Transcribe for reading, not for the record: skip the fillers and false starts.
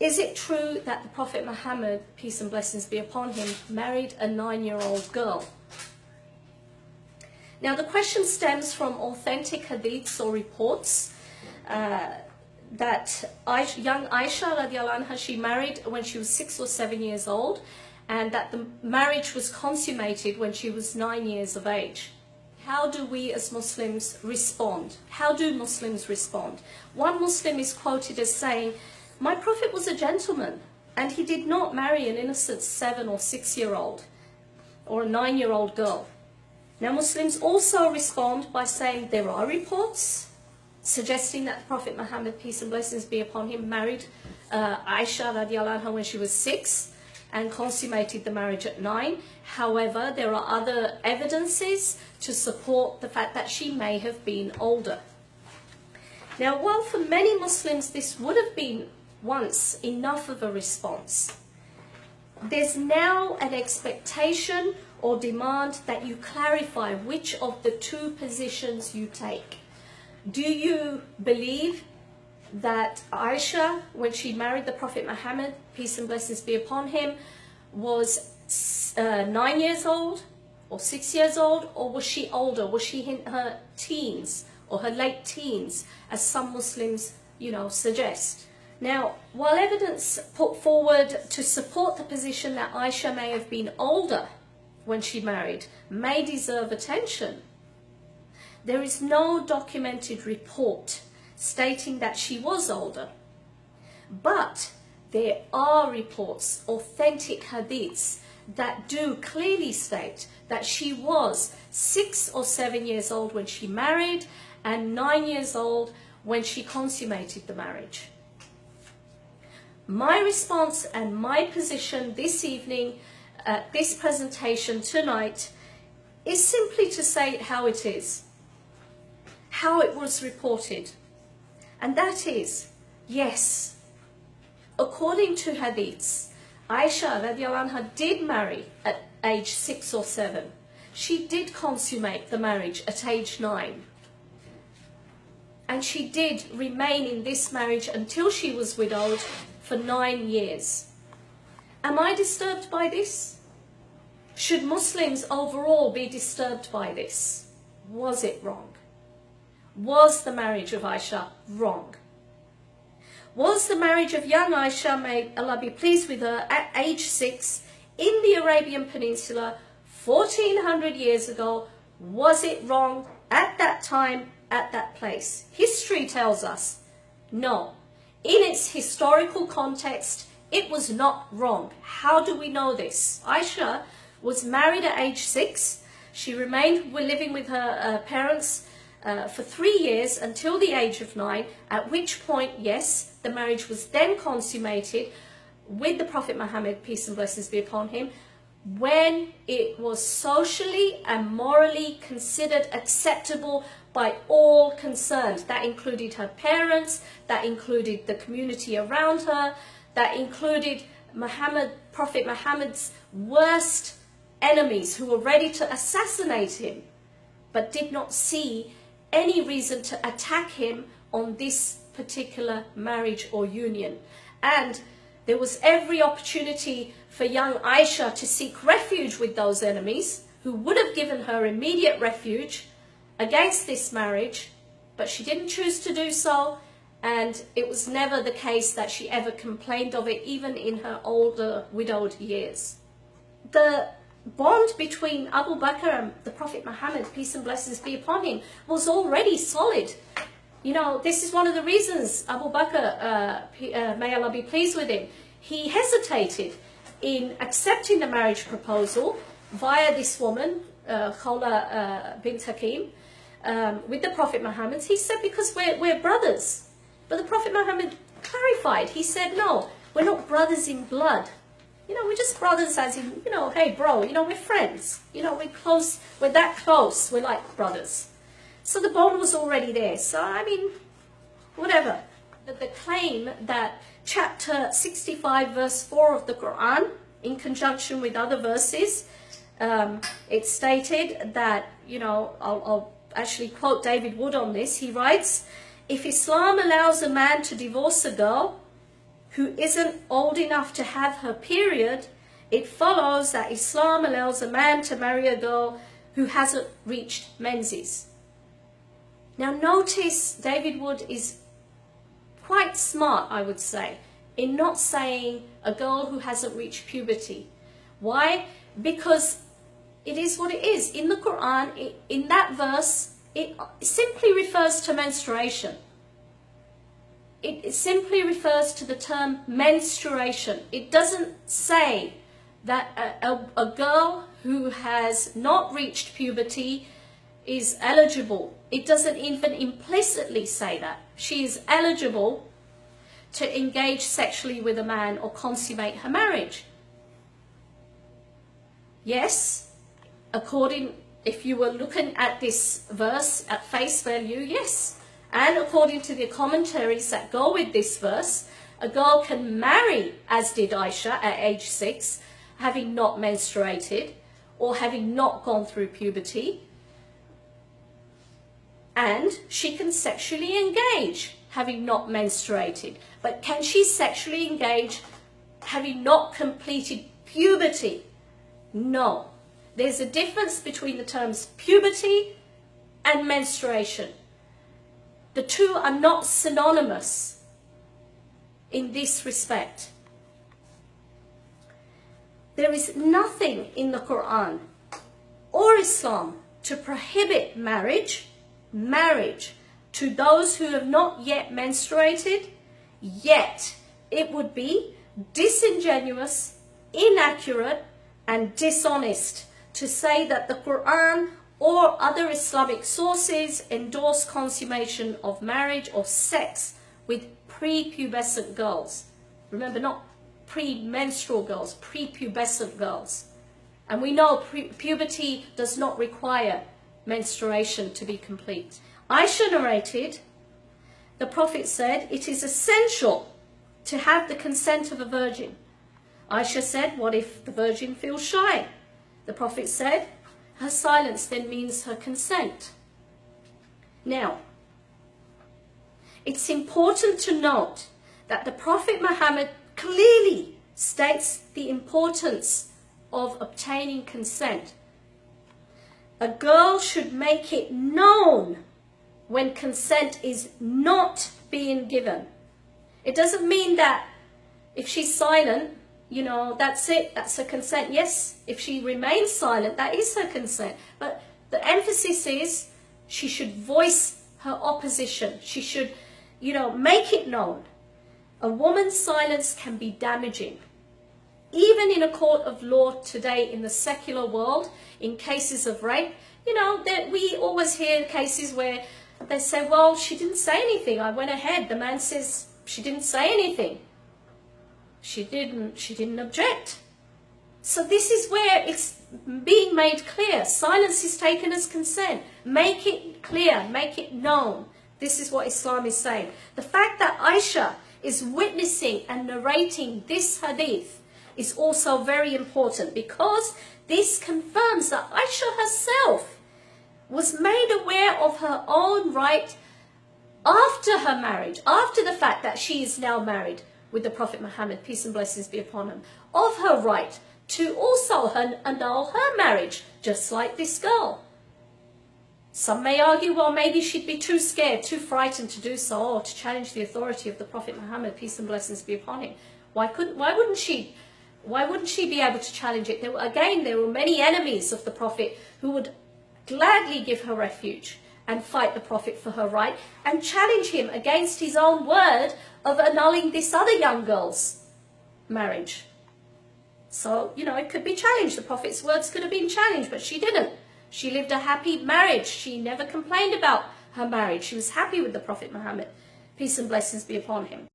Is it true that the Prophet Muhammad, peace and blessings be upon him, married a 9-year-old girl? Now the question stems from authentic hadiths or reports that young Aisha radiallahu anha, she married when she was 6 or 7 years old, and that the marriage was consummated when she was 9 years of age. How do we as Muslims respond? How do Muslims respond? One Muslim is quoted as saying, "My Prophet was a gentleman and he did not marry an innocent 7 or 6-year-old or a 9-year-old girl." Now Muslims also respond by saying there are reports suggesting that the Prophet Muhammad, peace and blessings be upon him, married Aisha radiallahu anha when she was 6 and consummated the marriage at 9. However, there are other evidences to support the fact that she may have been older. Now, while for many Muslims this would have been once enough of a response, there's now an expectation or demand that you clarify which of the two positions you take. Do you believe that Aisha, when she married the Prophet Muhammad, peace and blessings be upon him, was 9 years old or 6 years old, or was she older? Was she in her teens or her late teens, as some Muslims, suggest? Now, while evidence put forward to support the position that Aisha may have been older when she married may deserve attention, there is no documented report stating that she was older. But there are reports, authentic hadiths, that do clearly state that she was 6 or 7 years old when she married and 9 years old when she consummated the marriage. My response and my position this evening at this presentation tonight is simply to say it how it is, how it was reported. And that is, yes, according to hadiths, Aisha radiallahu anha did marry at age 6 or 7. She did consummate the marriage at age 9. And she did remain in this marriage until she was widowed for 9 years. Am I disturbed by this? Should Muslims overall be disturbed by this? Was it wrong? Was the marriage of Aisha wrong? Was the marriage of young Aisha, may Allah be pleased with her, at age 6 in the Arabian Peninsula 1400 years ago, was it wrong at that time, at that place? History tells us no. In its historical context, it was not wrong. How do we know this? Aisha was married at age 6. She remained living with her parents for 3 years until the age of 9, at which point, yes, the marriage was then consummated with the Prophet Muhammad, peace and blessings be upon him, when it was socially and morally considered acceptable by all concerned. That included her parents, that included the community around her, that included Prophet Muhammad's worst enemies who were ready to assassinate him, but did not see any reason to attack him on this particular marriage or union. And there was every opportunity for young Aisha to seek refuge with those enemies who would have given her immediate refuge against this marriage, but she didn't choose to do so, and it was never the case that she ever complained of it, even in her older widowed years. The bond between Abu Bakr and the Prophet Muhammad, peace and blessings be upon him, was already solid. This is one of the reasons Abu Bakr, may Allah be pleased with him, he hesitated in accepting the marriage proposal via this woman, Khawla bint Hakim, with the Prophet Muhammad. He said, because we're brothers. But the Prophet Muhammad clarified. He said, no, we're not brothers in blood. We're just brothers as in, hey bro, we're friends. We're close, we're that close, we're like brothers. So the bond was already there. So, whatever. The claim that chapter 65 verse 4 of the Quran, in conjunction with other verses, it stated that, I'll actually quote David Wood on this. He writes, if Islam allows a man to divorce a girl who isn't old enough to have her period, it follows that Islam allows a man to marry a girl who hasn't reached menses. Now notice David Wood is quite smart, I would say, in not saying a girl who hasn't reached puberty. Why? Because it is what it is. In the Quran, in that verse, it simply refers to menstruation. It simply refers to the term menstruation. It doesn't say that a girl who has not reached puberty is eligible. It doesn't even implicitly say that. She is eligible to engage sexually with a man or consummate her marriage. Yes, if you were looking at this verse at face value, yes. And according to the commentaries that go with this verse, a girl can marry, as did Aisha at age 6, having not menstruated or having not gone through puberty. And she can sexually engage having not menstruated. But can she sexually engage having not completed puberty? No. There's a difference between the terms puberty and menstruation. The two are not synonymous in this respect. There is nothing in the Quran or Islam to prohibit marriage to those who have not yet menstruated, yet it would be disingenuous, inaccurate, and dishonest to say that the Quran or other Islamic sources endorse consummation of marriage or sex with prepubescent girls. Remember, not premenstrual girls, prepubescent girls. And we know puberty does not require menstruation to be complete. Aisha narrated, the Prophet said, it is essential to have the consent of a virgin. Aisha said, what if the virgin feels shy? The Prophet said, her silence then means her consent. Now, it's important to note that the Prophet Muhammad clearly states the importance of obtaining consent. A girl should make it known when consent is not being given. It doesn't mean that if she's silent, you know, that's it, that's her consent. Yes, if she remains silent, that is her consent. But the emphasis is she should voice her opposition. She should, you know, make it known. A woman's silence can be damaging. Even in a court of law today in the secular world, in cases of rape, you know, that we always hear cases where they say, well, she didn't say anything. I went ahead. The man says she didn't say anything. She didn't object. So this is where it's being made clear. Silence is taken as consent. Make it clear, make it known. This is what Islam is saying. The fact that Aisha is witnessing and narrating this hadith is also very important, because this confirms that Aisha herself was made aware of her own right after her marriage, after the fact that she is now married with the Prophet Muhammad, peace and blessings be upon him, of her right to also annul her marriage, just like this girl. Some may argue, well, maybe she'd be too scared, too frightened to do so, or to challenge the authority of the Prophet Muhammad, peace and blessings be upon him. Why wouldn't she be able to challenge it? There were many enemies of the Prophet who would gladly give her refuge and fight the Prophet for her right and challenge him against his own word of annulling this other young girl's marriage. So, you know, it could be challenged. The Prophet's words could have been challenged, but she didn't. She lived a happy marriage. She never complained about her marriage. She was happy with the Prophet Muhammad. Peace and blessings be upon him.